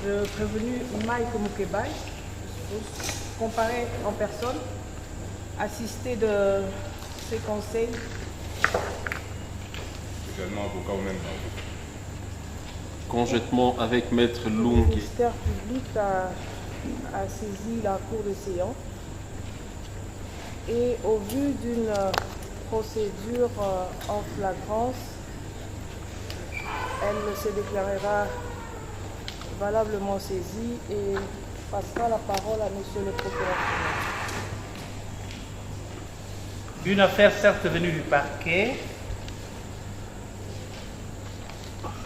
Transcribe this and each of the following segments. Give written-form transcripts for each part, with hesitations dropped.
Le prévenu Mike Mukebai, comparé en personne, assisté de ses conseils. Également avocat au même temps. Conjointement avec Maître Le Lungi. ministère public a saisi la cour de séance et au vu d'une procédure en flagrance, elle se déclarera valablement saisie et passera la parole à Monsieur le procureur. Une affaire certes venue du parquet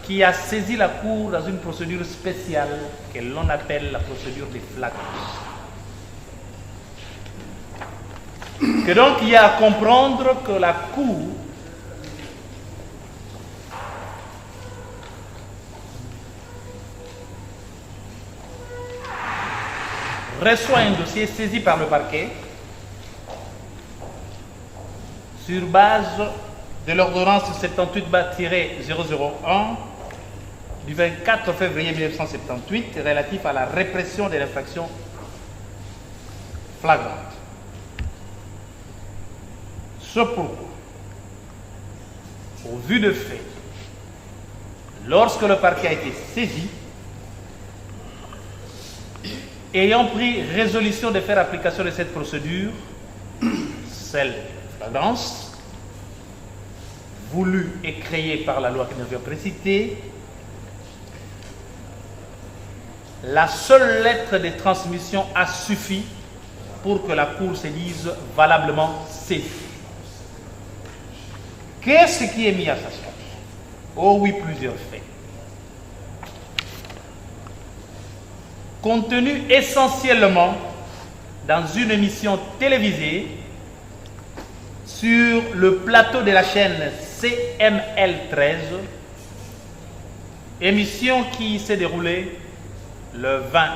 qui a saisi la Cour dans une procédure spéciale que l'on appelle la procédure des flagrances. Que donc il y a à comprendre que la Cour reçoit un dossier saisi par le parquet sur base de l'ordonnance 78-001 du 24 février 1978 relatif à la répression des infractions flagrantes. Ce pourquoi, au vu de fait, lorsque le parquet a été saisi, ayant pris résolution de faire application de cette procédure, celle de flagrance, voulue et créée par la loi que nous avions précitée, la seule lettre de transmission a suffi pour que la Cour se dise valablement saisie. Qu'est-ce qui est mis à sa charge? Oh oui, plusieurs faits. Contenu essentiellement dans une émission télévisée sur le plateau de la chaîne CML 13, émission qui s'est déroulée le 20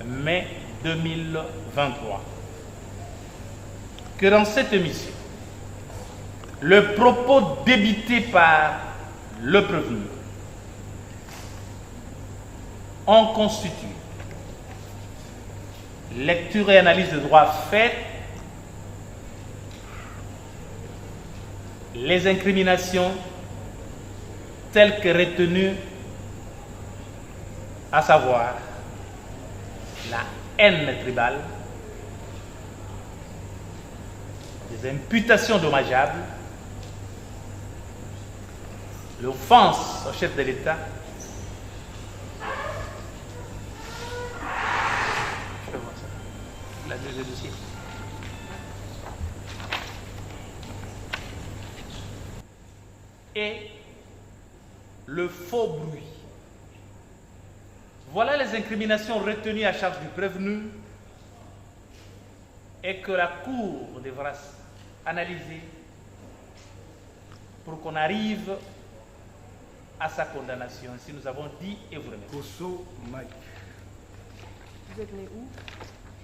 mai 2023. Que dans cette émission, le propos débité par le prévenu en constitue lecture et analyse de droit faite, les incriminations telles que retenues, à savoir la haine tribale, des imputations dommageables, l'offense au chef de l'État, la deuxième dossier. Et le faux bruit. Voilà les incriminations retenues à charge du prévenu et que la Cour devra analyser pour qu'on arrive à sa condamnation. Si nous avons dit et vous remercie. Kosso Mike. Vous êtes né où?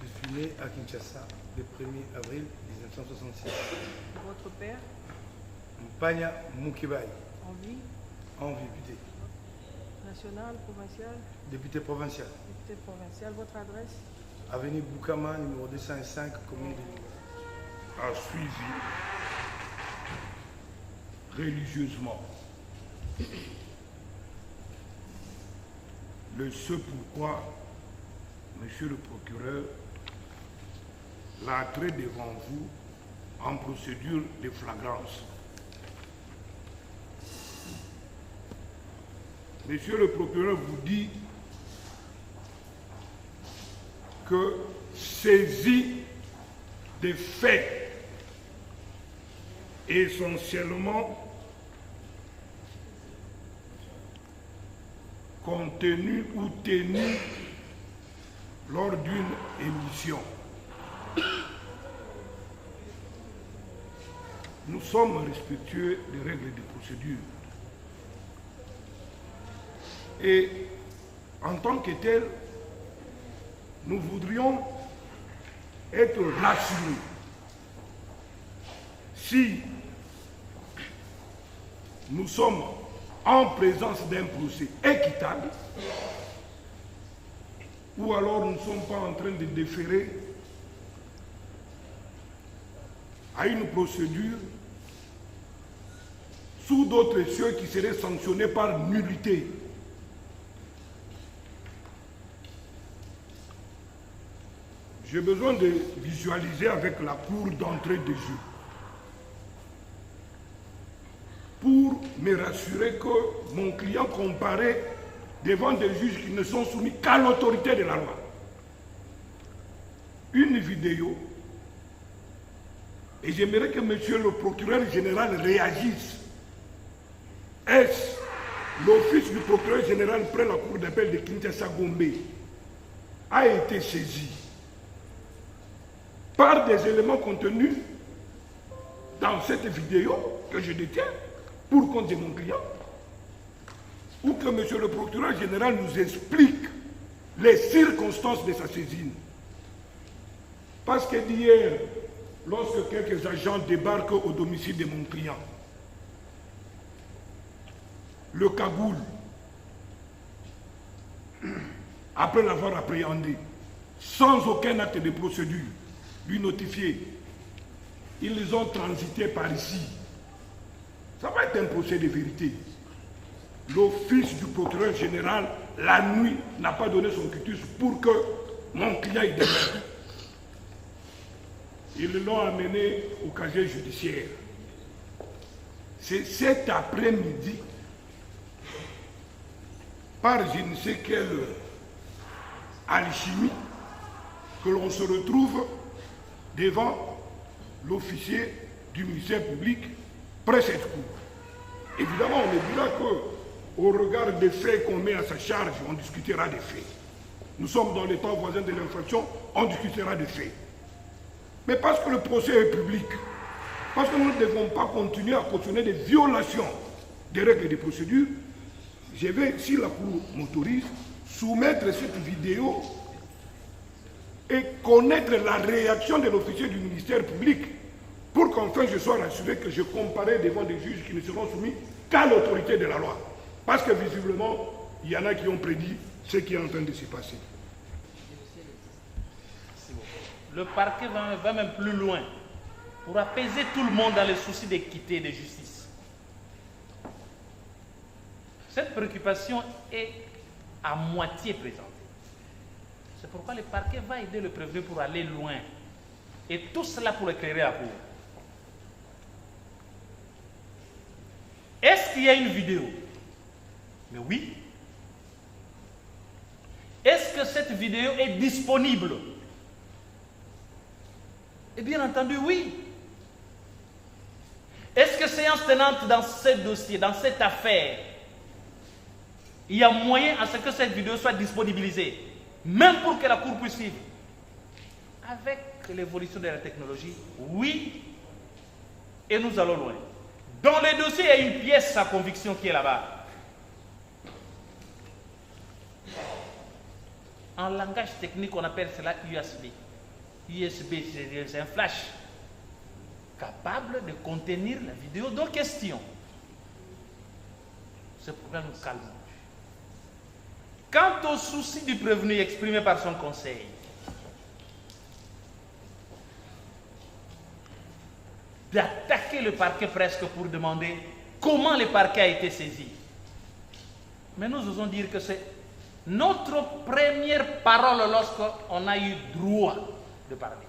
Je suis né à Kinshasa le 1er avril 1966. Votre père? Mpanya Mukebai, En vie? en député. National, provincial? Député provincial. Député provincial. Votre adresse? Avenue Boukama, numéro 205, commune de Lille. A suivi religieusement ce pourquoi Monsieur le procureur l'a trait devant vous en procédure de flagrance. Monsieur le procureur vous dit que saisie des faits essentiellement contenus ou tenus lors d'une émission. Nous sommes respectueux des règles de procédure. Et en tant que tel, nous voudrions être rassurés. Si nous sommes en présence d'un procès équitable, ou alors nous ne sommes pas en train de déférer à une procédure sous d'autres cieux qui seraient sanctionnés par nullité. J'ai besoin de visualiser avec la cour d'entrée des jeux pour me rassurer que mon client comparaît devant des juges qui ne sont soumis qu'à l'autorité de la loi. Une vidéo, et j'aimerais que monsieur le procureur général réagisse. Est-ce l'office du procureur général près la cour d'appel de Kinshasa-Gombe a été saisi par des éléments contenus dans cette vidéo que je détiens pour compte de mon client, ou que monsieur le procureur général nous explique les circonstances de sa saisine. Parce que d'hier, lorsque quelques agents débarquent au domicile de mon client, le cagoule, après l'avoir appréhendé, sans aucun acte de procédure, lui notifié, ils les ont transités par ici. Ça va être un procès de vérité. L'office du procureur général, la nuit, n'a pas donné son quitus pour que mon client y demeure. Ils l'ont amené au casier judiciaire. C'est cet après-midi, par je ne sais quelle alchimie, que l'on se retrouve devant l'officier du ministère public près cette cour. Évidemment, on me dira qu'au regard des faits qu'on met à sa charge, on discutera des faits. Nous sommes dans les temps voisins de l'infraction, on discutera des faits. Mais parce que le procès est public, parce que nous ne devons pas continuer à cautionner des violations des règles de procédure, je vais, si la Cour m'autorise, soumettre cette vidéo et connaître la réaction de l'officier du ministère public pour qu'enfin je sois rassuré que je comparais devant des juges qui ne seront soumis qu'à l'autorité de la loi. Parce que visiblement, il y en a qui ont prédit ce qui est en train de se passer. Le parquet va même plus loin pour apaiser tout le monde dans le souci d'équité et de justice. Cette préoccupation est à moitié présentée. C'est pourquoi le parquet va aider le prévenu pour aller loin. Et tout cela pour éclairer la cour. Est-ce qu'il y a une vidéo? Mais oui. Est-ce que cette vidéo est disponible? Et bien entendu, oui. Est-ce que séance tenante dans ce dossier, dans cette affaire, il y a moyen à ce que cette vidéo soit disponibilisée, même pour que la Cour puisse suivre? Avec l'évolution de la technologie, oui, et nous allons loin. Dans le dossier, il y a une pièce à conviction qui est là-bas. En langage technique, on appelle cela USB. USB, c'est un flash capable de contenir la vidéo de question. C'est pourquoi nous calmons. Quant au souci du prévenu exprimé par son conseil, d'attaquer le parquet presque pour demander comment le parquet a été saisi. Mais nous osons dire que c'est notre première parole lorsqu'on a eu droit de parler.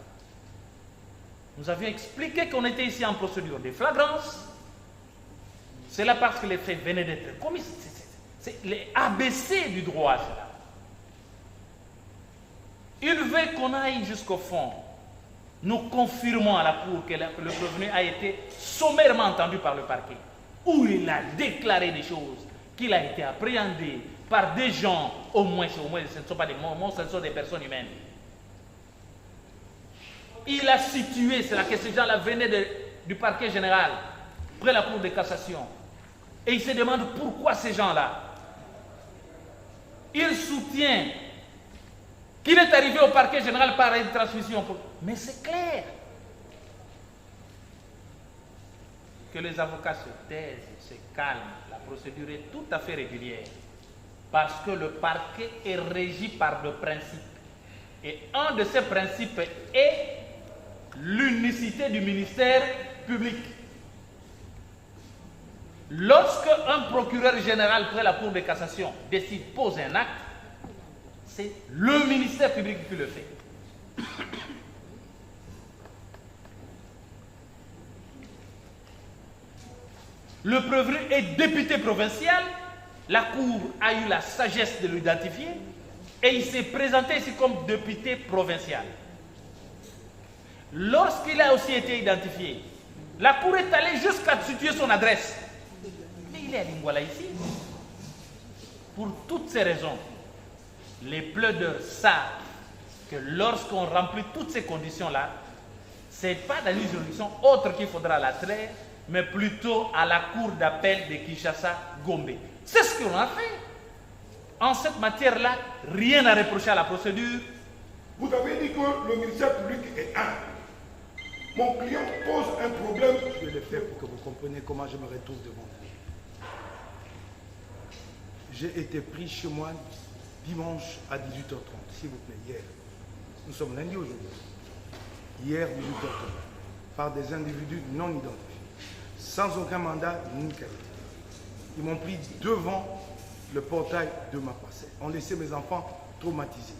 Nous avions expliqué qu'on était ici en procédure de flagrance. C'est là parce que les faits venaient d'être commis. C'est les ABC du droit, cela. Il veut qu'on aille jusqu'au fond. Nous confirmons à la Cour que le prévenu a été sommairement entendu par le parquet, où il a déclaré des choses, qu'il a été appréhendé par des gens, au moins ce ne sont pas des monstres, ce sont des personnes humaines. Il a situé, c'est là que ces gens-là venaient du parquet général, près de la Cour de cassation. Et il se demande pourquoi ces gens-là. Il soutient qu'il est arrivé au parquet général par une transmission. Mais c'est clair que les avocats se taisent, se calment. La procédure est tout à fait régulière. Parce que le parquet est régi par des principes. Et un de ces principes est l'unicité du ministère public. Lorsque un procureur général près la Cour de cassation décide, pose un acte, c'est le ministère public qui le fait. Le prévenu est député provincial, la Cour a eu la sagesse de l'identifier et il s'est présenté ici comme député provincial. Lorsqu'il a aussi été identifié, la Cour est allée jusqu'à situer son adresse. Mais il est à Lingwala ici. Pour toutes ces raisons, les plaideurs savent que lorsqu'on remplit toutes ces conditions-là, ce n'est pas dans une juridiction autre qu'il faudra la traire, mais plutôt à la cour d'appel de Kinshasa-Gombe. C'est ce qu'on a fait. En cette matière-là, rien à reprocher à la procédure. Vous avez dit que le ministère public est un. Mon client pose un problème. Je vais le faire pour que vous compreniez comment je me retrouve devant vous. J'ai été pris chez moi dimanche à 18h30, s'il vous plaît, hier. Nous sommes lundi aujourd'hui. Hier, 18h30, par des individus non identifiés, sans aucun mandat ni qualité. Ils m'ont pris devant le portail de ma parcelle. On laissait mes enfants traumatisés.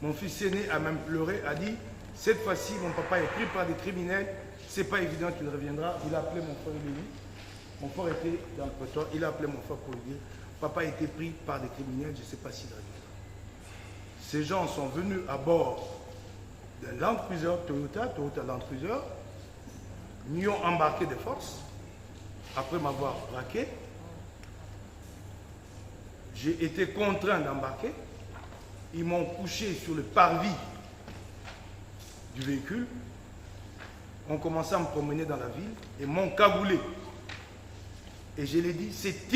Mon fils aîné a même pleuré, a dit, cette fois-ci, mon papa est pris par des criminels, c'est pas évident qu'il reviendra. Il a appelé mon frère Louis. Mon frère était dans le prétoire, il a appelé mon frère pour lui dire, papa a été pris par des criminels, je ne sais pas s'il reviendra. Ces gens sont venus à bord d'un Land Cruiser Toyota Land Cruiser, m'y ont embarqué de force, après m'avoir braqué. J'ai été contraint d'embarquer. Ils m'ont couché sur le parvis du véhicule. On commençait à me promener dans la ville et m'ont cagoulé. Et je l'ai dit, c'est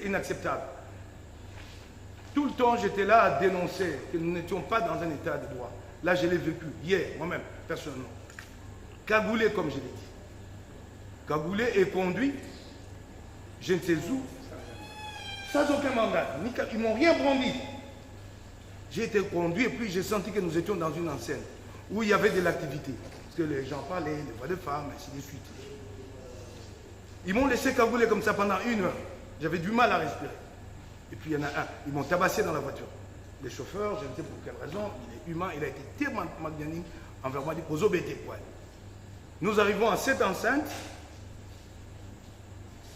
inacceptable. Tout le temps, j'étais là à dénoncer que nous n'étions pas dans un état de droit. Là, je l'ai vécu, hier, moi-même, personnellement. Cagoulé, comme je l'ai dit. Cagoulé et conduit, je ne sais où, sans aucun mandat. Ils ne m'ont rien brandi. J'ai été conduit et puis j'ai senti que nous étions dans une enseigne où il y avait de l'activité. Parce que les gens parlaient, les voix de femmes, ainsi de suite. Ils m'ont laissé cagouler comme ça pendant 1 heure. J'avais du mal à respirer. Et puis il y en a un, ils m'ont tabassé dans la voiture. Le chauffeur, je ne sais pour quelle raison, il est humain, il a été tellement magnanime envers moi, il dit, aux obétés, quoi. Nous arrivons à cette enceinte.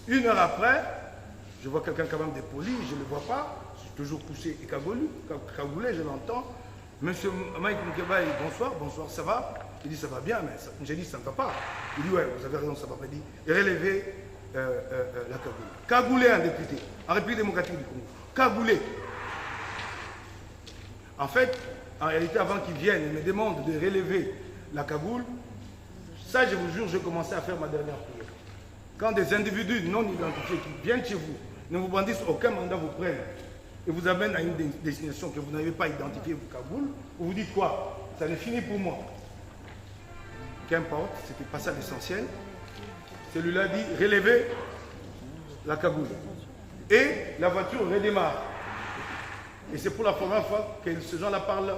1 heure après, je vois quelqu'un quand même dépoli, je ne le vois pas. Je suis toujours couché et cagoulé, je l'entends. Monsieur Mike Mukeba, il dit bonsoir, bonsoir, ça va? Il dit ça va bien, mais j'ai dit ça ne va pas. Il dit ouais, vous avez raison, ça va pas. Il dit relevez la cagoule. Cagoulé un député, en République démocratique du Congo. Cagoulé. En fait, en réalité, avant qu'ils viennent, ils me demandent de relever la cagoule. Ça, je vous jure, je commençais à faire ma dernière prière. Quand des individus non identifiés qui viennent chez vous, ne vous brandissent aucun mandat, vous prennent et vous amènent à une destination que vous n'avez pas identifiée, vous cagoule, vous vous dites quoi? Ça n'est fini pour moi. Qu'importe, c'était pas ça l'essentiel. Celui-là dit relevez la cagoule. Et la voiture redémarre. Et c'est pour la première fois que ces gens-là parlent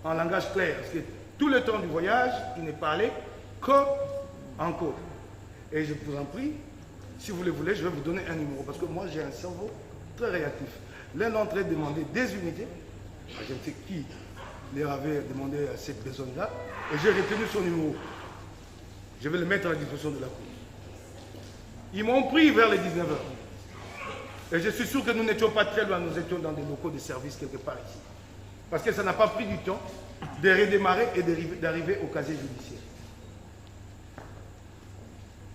en langage clair. Parce que tout le temps du voyage, ils ne parlaient qu'en code. Et je vous en prie, si vous le voulez, je vais vous donner un numéro. Parce que moi, j'ai un cerveau très réactif. L'un d'entre eux demandait des unités. Je ne sais qui leur avait demandé cette personne-là. Et j'ai retenu son numéro. Je vais le mettre à la disposition de la Cour. Ils m'ont pris vers les 19h. Et je suis sûr que nous n'étions pas très loin. Nous étions dans des locaux de service quelque part ici. Parce que ça n'a pas pris du temps de redémarrer et d'arriver au casier judiciaire.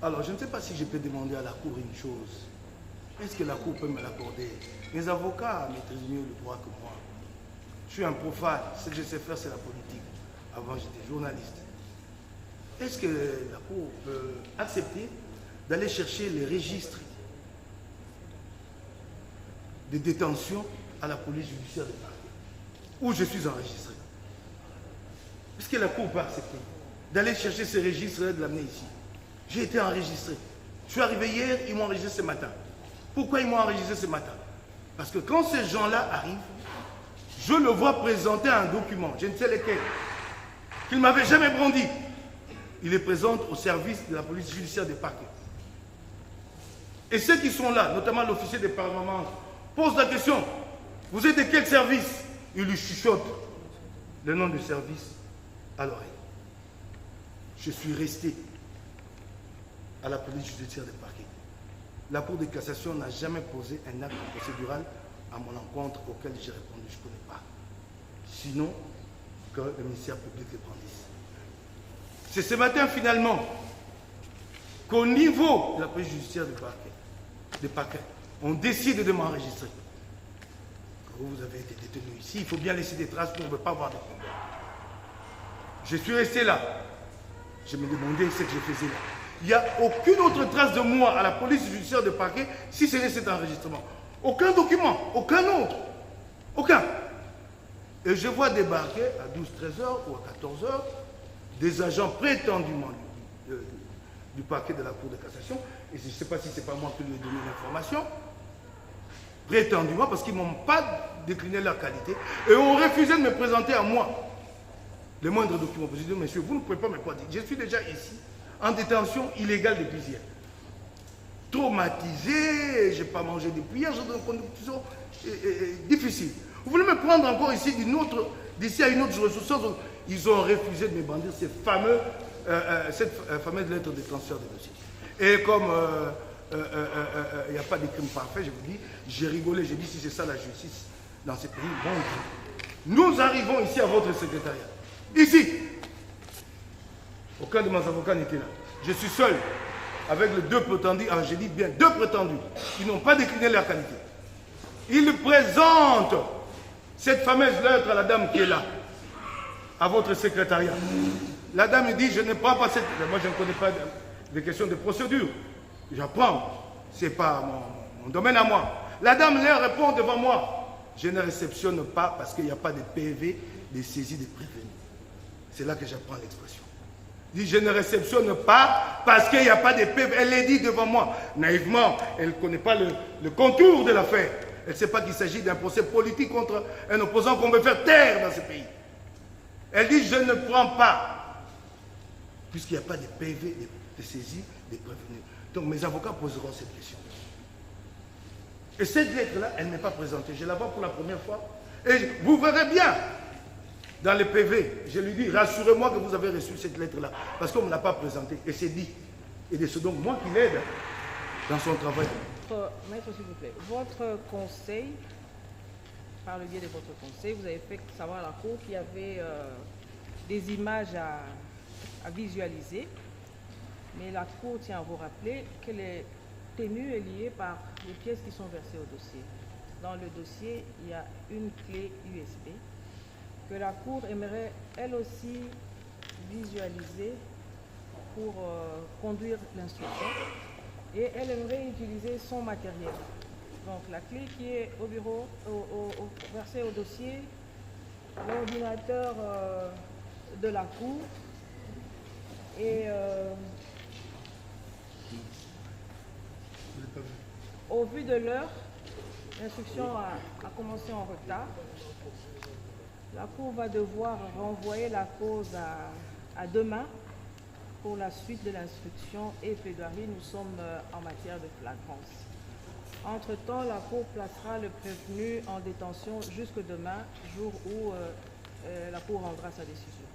Alors, je ne sais pas si je peux demander à la Cour une chose. Est-ce que la Cour peut me l'accorder? Mes avocats maîtrisent mieux le droit que moi. Je suis un profane. Ce que je sais faire, c'est la politique. Avant, j'étais journaliste. Est-ce que la Cour peut accepter d'aller chercher les registres de détention à la police judiciaire de Paris, où je suis enregistré? Est-ce que la Cour peut accepter d'aller chercher ces registres et de l'amener ici? J'ai été enregistré. Je suis arrivé hier, ils m'ont enregistré ce matin. Pourquoi ils m'ont enregistré ce matin? Parce que quand ces gens-là arrivent, je le vois présenter un document, je ne sais lequel, qu'il ne m'avait jamais brandi. Il les présente au service de la police judiciaire des parquets. Et ceux qui sont là, notamment l'officier des parlements, posent la question, vous êtes de quel service? Il lui chuchote le nom du service à l'oreille. Je suis resté à la police judiciaire des parquets. La Cour de cassation n'a jamais posé un acte procédural à mon encontre auquel j'ai répondu, je ne connais pas. Sinon, que le ministère public le brandisse. C'est ce matin finalement qu'au niveau de la police judiciaire des parquets, on décide de m'enregistrer. Vous avez été détenu ici, il faut bien laisser des traces, on ne veut pas avoir de problème. Je suis resté là. Je me demandais ce que je faisais là. Il n'y a aucune autre trace de moi à la police judiciaire de parquet si ce n'est cet enregistrement. Aucun document, aucun autre. Aucun. Et je vois débarquer à 12-13 heures ou à 14 heures des agents prétendument du parquet de la Cour de cassation. Et je ne sais pas si ce n'est pas moi qui lui ai donné l'information. Prétendument, parce qu'ils ne m'ont pas décliné leur qualité. Et ont refusé de me présenter à moi les moindres documents. Je dis, monsieur, vous ne pouvez pas me quoi dire. Je suis déjà ici, en détention illégale depuis hier. Traumatisé, je n'ai pas mangé depuis hier, j'ai une condition difficile. Vous voulez me prendre encore ici d'ici à une autre ressource? Ils ont refusé de me brandir cette fameuse lettre de transfert de dossier. Et comme il n'y a pas de crime parfait, je vous dis, j'ai rigolé, j'ai dit si c'est ça la justice dans ce pays, bon, nous arrivons ici à votre secrétariat. Ici, aucun de mes avocats n'était là. Je suis seul avec les deux prétendus, j'ai dit bien deux prétendus, qui n'ont pas décliné leur qualité. Ils présentent cette fameuse lettre à la dame qui est là, à votre secrétariat. La dame me dit, je ne prends pas cette... Moi, je ne connais pas des questions de procédure. J'apprends. Ce n'est pas mon domaine à moi. La dame leur répond devant moi. Je ne réceptionne pas parce qu'il n'y a pas de PV, de saisie de prévenus. C'est là que j'apprends l'expression. Dit, je ne réceptionne pas parce qu'il n'y a pas de PV. Elle l'a dit devant moi. Naïvement, elle ne connaît pas le contour de l'affaire. Elle ne sait pas qu'il s'agit d'un procès politique contre un opposant qu'on veut faire taire dans ce pays. Elle dit, je ne prends pas, puisqu'il n'y a pas de PV, de saisie, de prévenus. Donc mes avocats poseront cette question. Et cette lettre-là, elle n'est pas présentée. Je la vois pour la première fois. Et vous verrez bien, dans le PV, je lui dis, rassurez-moi que vous avez reçu cette lettre-là, parce qu'on ne me l'a pas présentée. Et c'est dit. Et c'est donc moi qui l'aide dans son travail. Maître, s'il vous plaît, votre conseil, par le biais de votre conseil, vous avez fait savoir à la Cour qu'il y avait des images à visualiser, mais la Cour tient à vous rappeler que les tenues est liée par les pièces qui sont versées au dossier. Dans le dossier, il y a une clé USB que la Cour aimerait elle aussi visualiser pour conduire l'instruction. Et elle aimerait utiliser son matériel. Donc la clé qui est au bureau, versée au dossier, l'ordinateur de la Cour et au vu de l'heure, l'instruction a commencé en retard. La Cour va devoir renvoyer la cause à demain pour la suite de l'instruction et plaidoirie. Nous sommes en matière de flagrance. Entre-temps, la Cour placera le prévenu en détention jusque demain, jour où la Cour rendra sa décision.